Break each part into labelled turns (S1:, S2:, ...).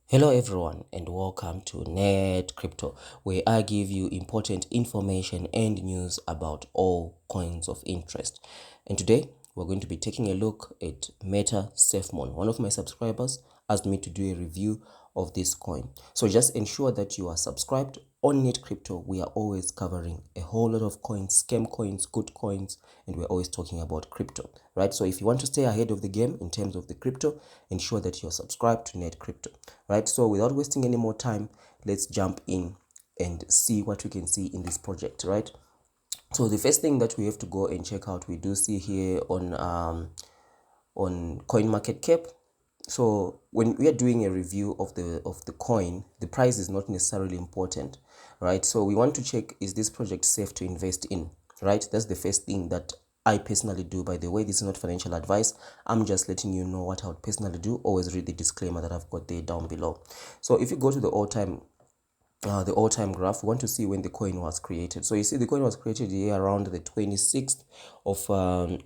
S1: Hello everyone and welcome to Net Crypto, where I give you important information and news about all coins of interest. And today we're going to be taking a look at Metasafemoon. One of my subscribers asked me to do a review of this coin. So just ensure that you are subscribed. On Net Crypto, we are always covering a whole lot of coins, scam coins, good coins, and we're always talking about crypto, right? So if you want to stay ahead of the game in terms of the crypto, ensure that you're subscribed to Net Crypto, right? So without wasting any more time, let's jump in and see what we can see in this project, right? So the first thing that we have to go and check out, we do see here on CoinMarketCap. So when we are doing a review of the coin, the price is not necessarily important, right? So we want to check, is this project safe to invest in, right? That's the first thing that I personally do. By the way, this is not financial advice. I'm just letting you know what I would personally do. Always read the disclaimer that I've got there down below. So if you go to the all-time graph, we want to see when the coin was created. So you see the coin was created here around the 26th of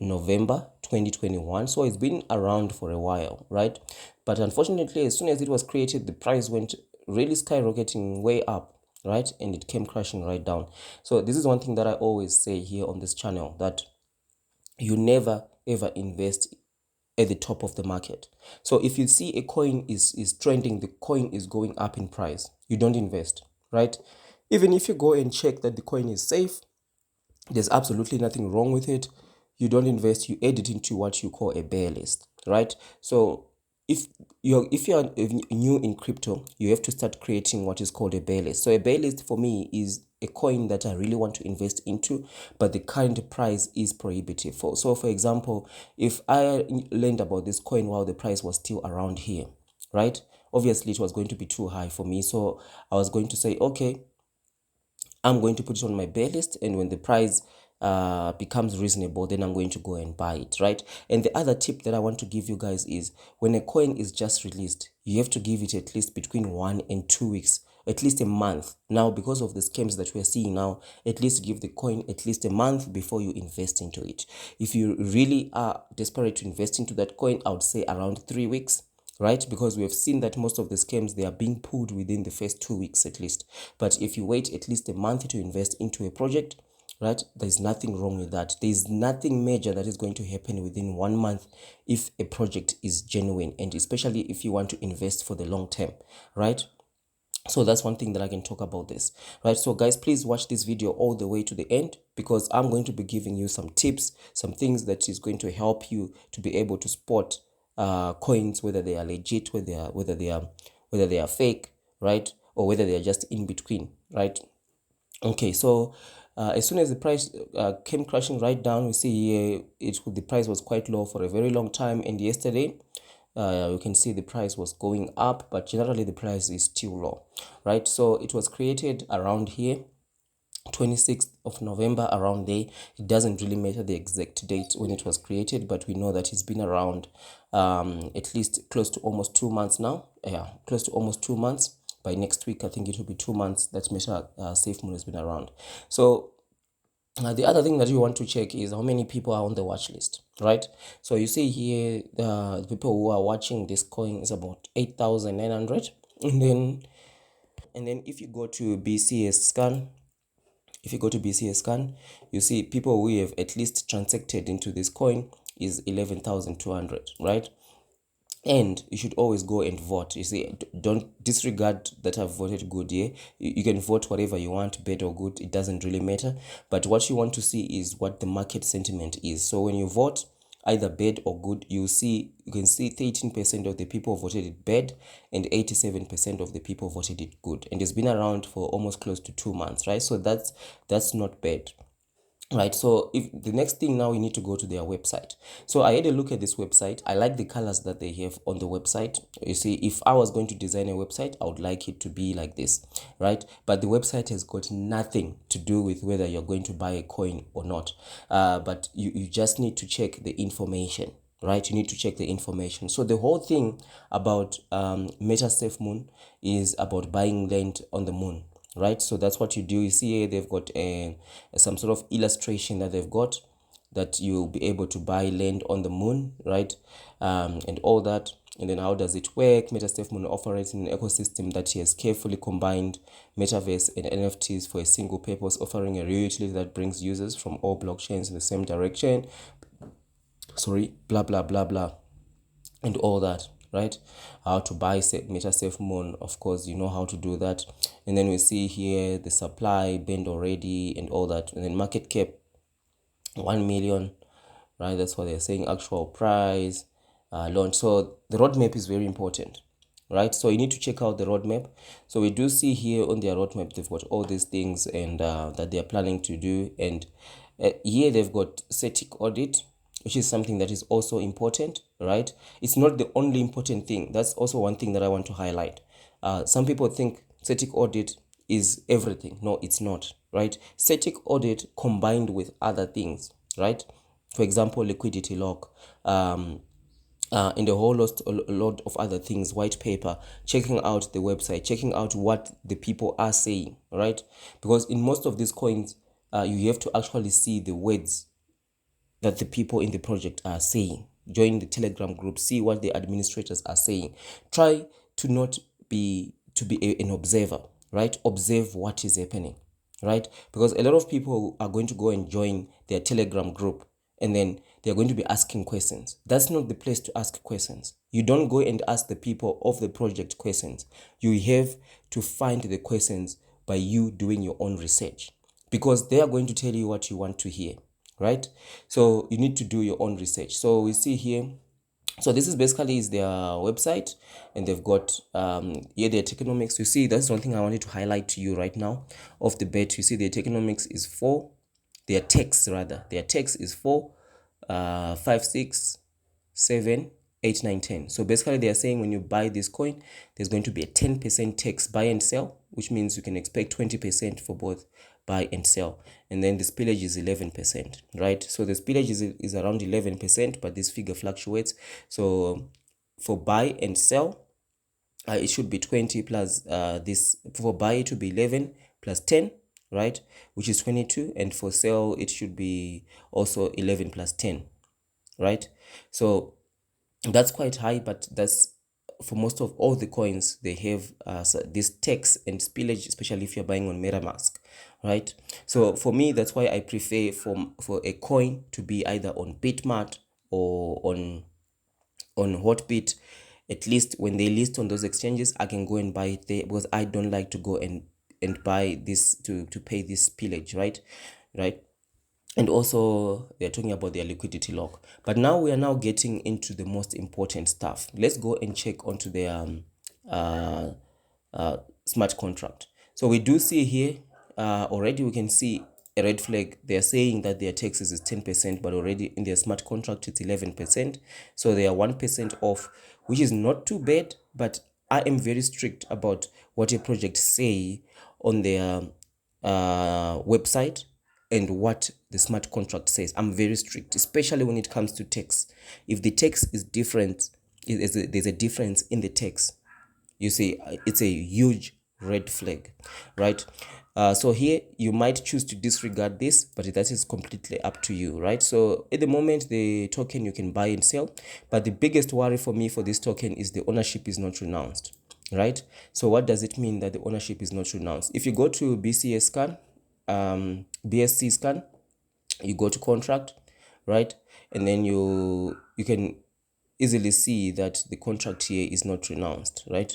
S1: November 2021. So it's been around for a while, right? But unfortunately, as soon as it was created, the price went really skyrocketing way up, right? And it came crashing right down. So this is one thing that I always say here on this channel, that you never ever invest at the top of the market. So if you see a coin is trending, the coin is going up in price, you don't invest, right? Even if you go and check that the coin is safe, there's absolutely nothing wrong with it, you don't invest, you add it into what you call a bear list, right? So if you're new in crypto, you have to start creating what is called a bear list. So a bear list for me is a coin that I really want to invest into, but the current price is prohibitive. So for example, if I learned about this coin while the price was still around here, right? Obviously it was going to be too high for me. So I was going to say, okay, I'm going to put it on my bear list, and when the price becomes reasonable, then I'm going to go and buy it, right? And the other tip that I want to give you guys is, when a coin is just released, you have to give it at least between 1 and 2 weeks, at least a month. Now, because of the scams that we are seeing now, at least give the coin at least a month before you invest into it. If you really are desperate to invest into that coin, I would say around 3 weeks, right? Because we have seen that most of the scams, they are being pulled within the first 2 weeks at least. But if you wait at least a month to invest into a project, right, there's nothing wrong with that. There's nothing major that is going to happen within 1 month if a project is genuine, and especially if you want to invest for the long term, right? So that's one thing that I can talk about this, right? So guys, please watch this video all the way to the end, because I'm going to be giving you some tips, some things that is going to help you to be able to spot coins, whether they are legit, whether they are fake, right? Or whether they are just in between, right? Okay, so as soon as the price came crashing right down, we see here the price was quite low for a very long time, and yesterday you can see the price was going up, but generally the price is still low, right? So it was created around here, 26th of November, around there. It doesn't really matter the exact date when it was created, but we know that it's been around at least close to almost 2 months now. Yeah, close to almost 2 months. By next week, I think it will be 2 months that Metasafemoon has been around. So the other thing that you want to check is how many people are on the watch list, right? So you see here, the people who are watching this coin is about 8,900. And then if you go to BCS scan, you see people who have at least transacted into this coin is 11,200, right? And you should always go and vote. You see, don't disregard that I've voted good. Yeah, you can vote whatever you want, bad or good, it doesn't really matter. But what you want to see is what the market sentiment is. So when you vote either bad or good, you can see 13% of the people voted it bad and 87% of the people voted it good, and it's been around for almost close to 2 months, right? So that's not bad, right? So if the next thing, now we need to go to their website. So I had a look at this website. I like the colors that they have on the website. You see, if I was going to design a website, I would like it to be like this, right? But the website has got nothing to do with whether you're going to buy a coin or not. But you just need to check the information, right? You need to check the information. So the whole thing about Metasafemoon is about buying land on the moon, right? So that's what you do. You see here they've got some sort of illustration that they've got. that you'll be able to buy land on the moon, right? And all that. And then how does it work? Metasafemoon operates in an ecosystem that has carefully combined metaverse and NFTs for a single purpose, offering a real utility that brings users from all blockchains in the same direction. Sorry, blah blah blah blah, and all that, right? How to buy Metasafemoon, of course, you know how to do that. And then we see here the supply band already and all that, and then market cap 1 million, right? That's what they're saying. Actual price, launch. So the roadmap is very important, right? So you need to check out the roadmap. So we do see here on their roadmap they've got all these things and that they are planning to do. And here they've got static audit, which is something that is also important, right? It's not the only important thing. That's also one thing that I want to highlight. Some people think static audit is everything. No, it's not, right? Static audit combined with other things, right? For example, liquidity lock, and a whole lot of other things, white paper, checking out the website, checking out what the people are saying, right? Because in most of these coins, you have to actually see the words that the people in the project are saying. Join the Telegram group, see what the administrators are saying. Try to not be an observer, right? Observe what is happening, right? Because a lot of people are going to go and join their Telegram group and then they're going to be asking questions. That's not the place to ask questions. You don't go and ask the people of the project questions. You have to find the questions by you doing your own research, because they are going to tell you what you want to hear, right? So you need to do your own research. So we see here, so this is basically is their website, and they've got here their tokenomics. You see, that's one thing I wanted to highlight to you right now of the bet. You see their tokenomics is 4, their text rather, their text is 4, 5, 6, 7, 8, 9, 10. So basically they are saying when you buy this coin, there's going to be a 10% tax buy and sell, which means you can expect 20% for both buy and sell. And then the spillage is 11%, right? So the spillage is around 11%, but this figure fluctuates. So for buy and sell, it should be 20 plus this. For buy it to be 11 plus 10, right, which is 22, and for sell it should be also 11 plus 10, right? So that's quite high, but that's for most of all the coins. They have this tax and spillage, especially if you're buying on MetaMask, right? So for me, that's why I prefer for a coin to be either on Bitmart or on Hotbit. At least when they list on those exchanges, I can go and buy it there, because I don't like to go and buy this to pay this spillage, right? And also they're talking about their liquidity lock. But now we are now getting into the most important stuff. Let's go and check onto their smart contract. So we do see here already we can see a red flag. They're saying that their taxes is 10%, but already in their smart contract it's 11%. So they are 1% off, which is not too bad. But I am very strict about what a project say on their website and what the smart contract says. I'm very strict, especially when it comes to text. If the text is different, there's a difference in the text, you see, it's a huge red flag, right? So here you might choose to disregard this, but that is completely up to you, right? So at the moment, the token you can buy and sell, but the biggest worry for me for this token is the ownership is not renounced, right? So what does it mean that the ownership is not renounced? If you go to BCS scan, BSC scan, you go to contract, right? And then you can easily see that the contract here is not renounced, right?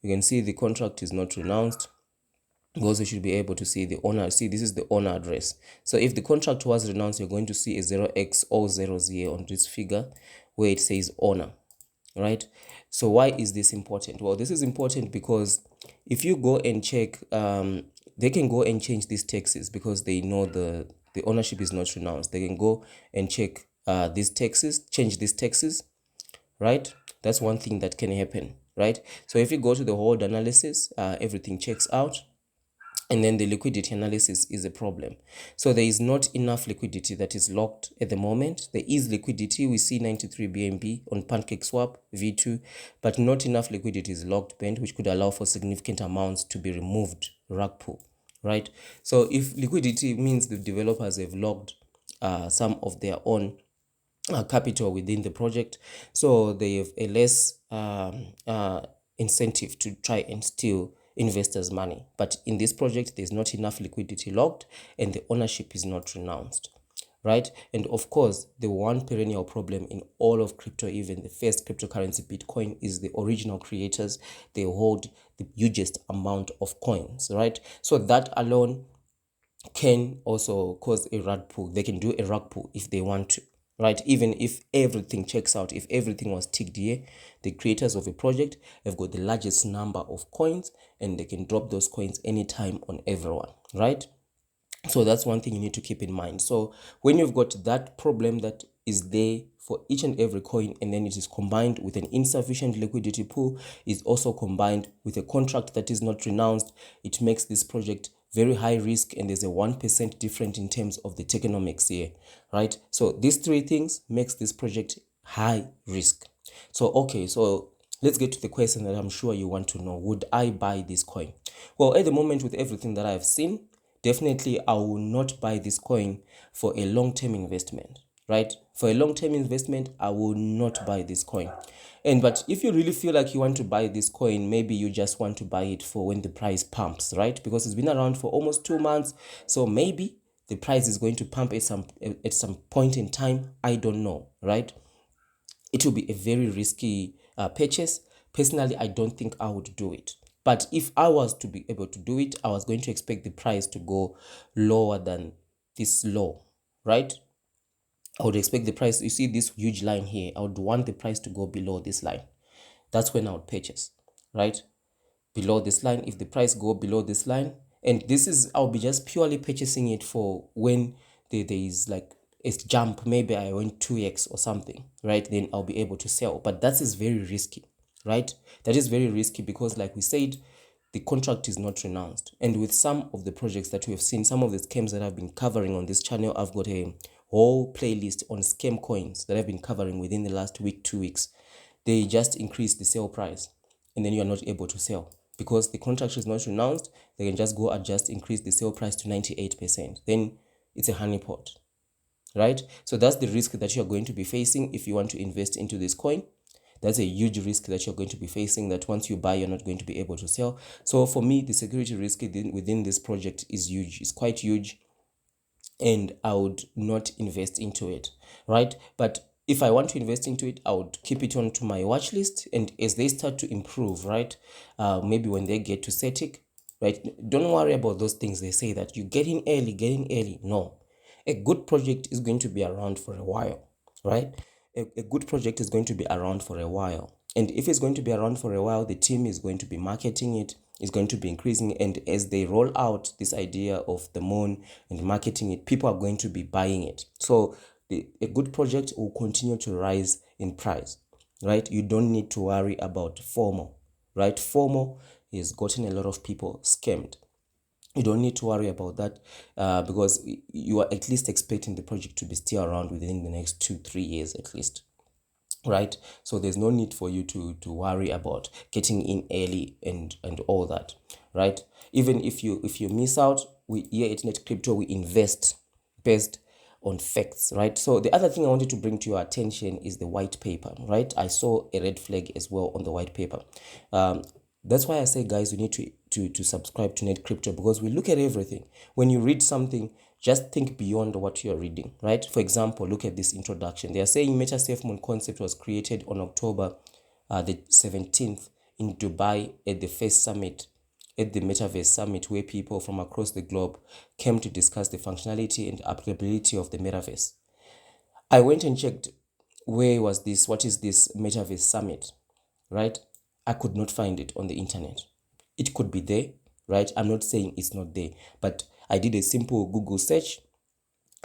S1: You can see the contract is not renounced. You also should be able to see the owner. See, this is the owner address. So if the contract was renounced, you're going to see a 0x or 0s here on this figure where it says owner, right? So why is this important? Well, this is important because if you go and check, they can go and change these taxes because they know the ownership is not renounced. They can go and check these taxes, change these taxes, right? That's one thing that can happen, right? So if you go to the hold analysis, everything checks out, and then the liquidity analysis is a problem. So there is not enough liquidity that is locked at the moment. There is liquidity. We see 93 BNB on PancakeSwap V2, but not enough liquidity is locked band, which could allow for significant amounts to be removed rug pull, right? So if liquidity means the developers have locked some of their own capital within the project, so they have a less incentive to try and steal investors' money. But in this project, there's not enough liquidity locked and the ownership is not renounced, right? And of course, the one perennial problem in all of crypto, even the first cryptocurrency Bitcoin, is the original creators. They hold the hugest amount of coins, right? So that alone can also cause a rug pull. They can do a rug pull if they want to, right? Even if everything checks out, if everything was ticked here, the creators of a project have got the largest number of coins and they can drop those coins anytime on everyone, right? So that's one thing you need to keep in mind. So when you've got that problem that is there for each and every coin, and then it is combined with an insufficient liquidity pool, is also combined with a contract that is not renounced, it makes this project very high risk, and there's a 1% difference in terms of the tokenomics here, right? So these three things makes this project high risk. So okay, so let's get to the question that I'm sure you want to know. Would I buy this coin? Well, at the moment, with everything that I've seen, definitely I will not buy this coin for a long-term investment, right? For a long-term investment, I will not buy this coin. But if you really feel like you want to buy this coin, maybe you just want to buy it for when the price pumps, right? Because it's been around for almost 2 months, so maybe the price is going to pump at some point in time. I don't know, right? It will be a very risky purchase. Personally, I don't think I would do it. But if I was to be able to do it, I was going to expect the price to go lower than this low, right? I would expect the price, you see this huge line here, I would want the price to go below this line. That's when I would purchase, right? Below this line, if the price go below this line, and this is, I'll be just purely purchasing it for when there is like a jump, maybe I went 2x or something, right? Then I'll be able to sell. But that is very risky, right? That is very risky because, like we said, the contract is not renounced. And with some of the projects that we have seen, some of the scams that I've been covering on this channel, I've got a whole playlist on scam coins that I've been covering within the last week, 2 weeks. They just increase the sale price and then you are not able to sell because the contract is not renounced. They can just go adjust, increase the sale price to 98%. Then it's a honeypot, right? So that's the risk that you're going to be facing if you want to invest into this coin. That's a huge risk that you're going to be facing, that once you buy, you're not going to be able to sell. So for me, the security risk within this project is huge. It's quite huge, and I would not invest into it, right? But if I want to invest into it, I would keep it onto my watch list, and as they start to improve, right, maybe when they get to static, right, don't worry about those things. They say that you get in early. No, a good project is going to be around for a while, right? A good project is going to be around for a while, and if it's going to be around for a while, the team is going to be marketing it, is going to be increasing, and as they roll out this idea of the moon and marketing it, people are going to be buying it. So a good project will continue to rise in price, right? You don't need to worry about FOMO, right? FOMO has gotten a lot of people scammed. You don't need to worry about that because you are at least expecting the project to be still around within the next 2-3 years at least, right? So there's no need for you to worry about getting in early and all that, right? Even if you miss out, we here at Net Crypto, we invest based on facts, right? So the other thing I wanted to bring to your attention is the white paper, right? I saw a red flag as well on the white paper. That's why I say, guys, you need to subscribe to Net Crypto, because we look at everything. When you read something, just think beyond what you're reading, right? For example, look at this introduction. They are saying Metasafemoon concept was created on October the 17th in Dubai at the first summit, at the Metaverse Summit, where people from across the globe came to discuss the functionality and applicability of the Metaverse. I went and checked, where was this? What is this Metaverse Summit, right? I could not find it on the internet. It could be there, right? I'm not saying it's not there, but I did a simple Google search.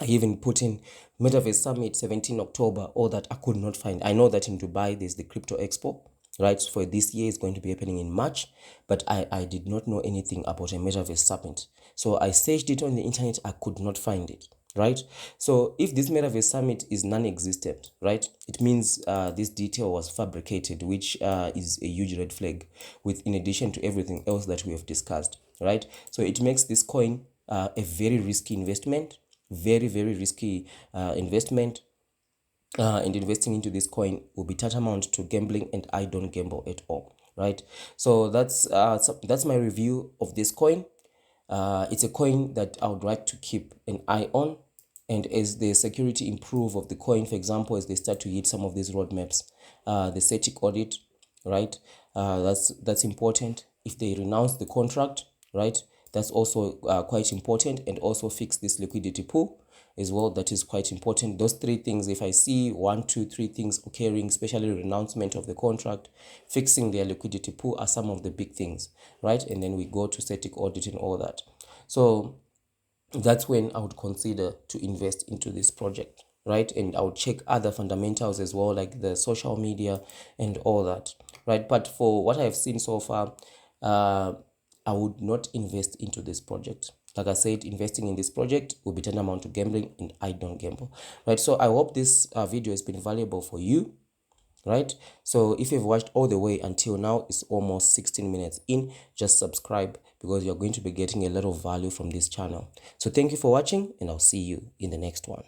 S1: I even put in Metaverse Summit 17 October, all that. I could not find. I know that in Dubai there's the Crypto Expo, right? For this year, it's going to be happening in March, but I did not know anything about a Metaverse Summit. So I searched it on the internet. I could not find it, right? So if this Metaverse Summit is non-existent, right, it means this detail was fabricated, which is a huge red flag, with in addition to everything else that we have discussed, right? So it makes this coin a very risky investment. very, very risky investment. And investing into this coin will be tantamount to gambling, and I don't gamble at all, right? So that's my review of this coin. It's a coin that I would like to keep an eye on, and as the security improve of the coin, for example, as they start to hit some of these roadmaps, the static audit, right? That's important. If they renounce the contract, right, that's also quite important, and also fix this liquidity pool as well. That is quite important. Those three things, if I see 1, 2, 3 things occurring, especially renouncement of the contract, fixing their liquidity pool, are some of the big things, right? And then we go to static audit and all that. So that's when I would consider to invest into this project, right? And I would check other fundamentals as well, like the social media and all that, right? But for what I have seen so far, I would not invest into this project. Like I said, investing in this project will be tantamount to gambling, and I don't gamble, right? So I hope this video has been valuable for you, right? So if you've watched all the way until now, it's almost 16 minutes in, just subscribe, because you're going to be getting a lot of value from this channel. So thank you for watching, and I'll see you in the next one.